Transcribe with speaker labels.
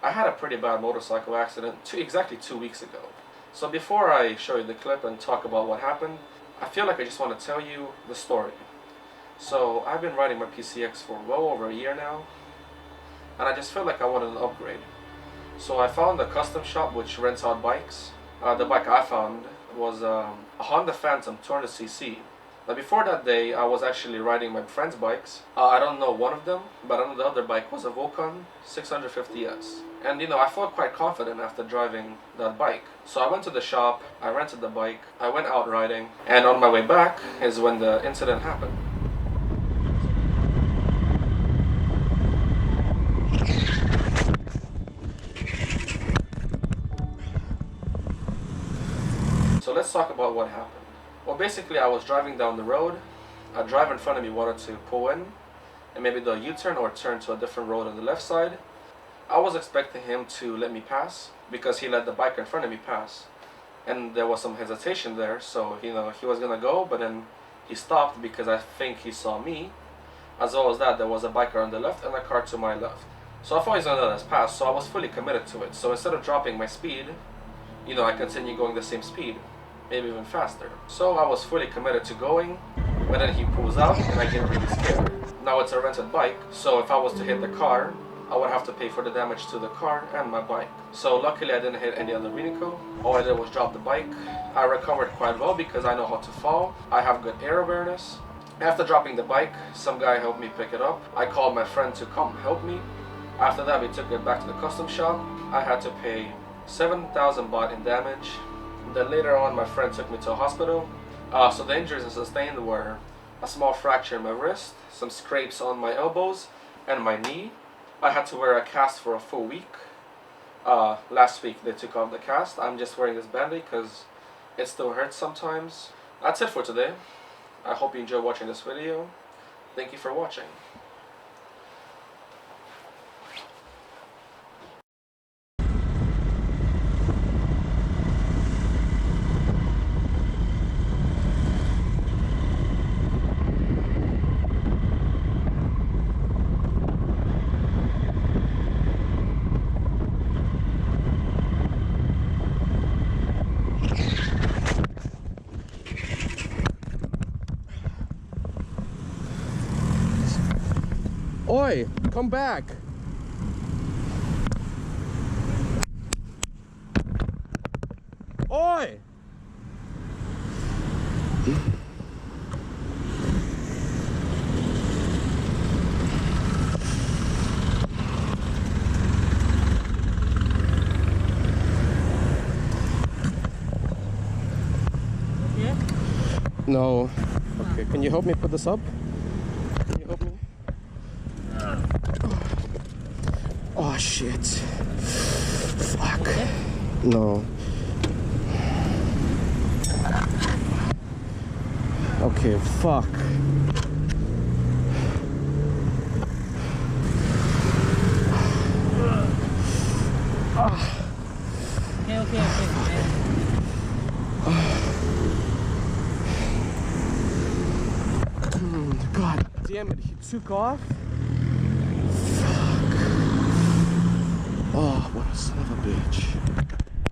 Speaker 1: I had a pretty bad motorcycle accident exactly 2 weeks ago. So before I show you the clip and talk about what happened, I feel like I just want to tell you the story. So I've been riding my PCX for well over a year now, and I just felt like I wanted an upgrade. So I found a custom shop which rents out bikes. The bike I found was a Honda Phantom 200cc. Now before that day, I was actually riding my friend's bikes. I don't know one of them, but I know the other bike was a Volcon 650S. And I felt quite confident after driving that bike. So I went to the shop, I rented the bike, I went out riding, and on my way back is when the incident happened. So let's talk about what happened. Well, basically I was driving down the road. A driver in front of me wanted to pull in and maybe do a U-turn or turn to a different road on the left side. I was expecting him to let me pass because he let the biker in front of me pass. And there was some hesitation there, so he was gonna go, but then he stopped because I think he saw me. As well as that, there was a biker on the left and a car to my left. So I thought he was gonna let us pass, so I was fully committed to it. So instead of dropping my speed, I continued going the same speed, maybe even faster. So I was fully committed to going, but then he pulls out and I get really scared. Now it's a rented bike, so if I was to hit the car, I would have to pay for the damage to the car and my bike. So luckily I didn't hit any other vehicle. All I did was drop the bike. I recovered quite well because I know how to fall. I have good air awareness. After dropping the bike, some guy helped me pick it up. I called my friend to come help me. After that, we took it back to the custom shop. I had to pay 7,000 baht in damage. Then later on, my friend took me to a hospital. So the injuries I sustained were a small fracture in my wrist, some scrapes on my elbows and my knee. I had to wear a cast for a full week. Last week they took off the cast. I'm just wearing this band-aid because it still hurts sometimes. That's it for today. I hope you enjoyed watching this video. Thank you for watching. Oi, come back. Oi!
Speaker 2: Yeah?
Speaker 1: No. Okay, can you help me put this up? Can you help me? Oh shit. Fuck. No. Okay, fuck.
Speaker 2: Okay.
Speaker 1: God damn it, he took off? Fuck. Oh, what a son of a bitch.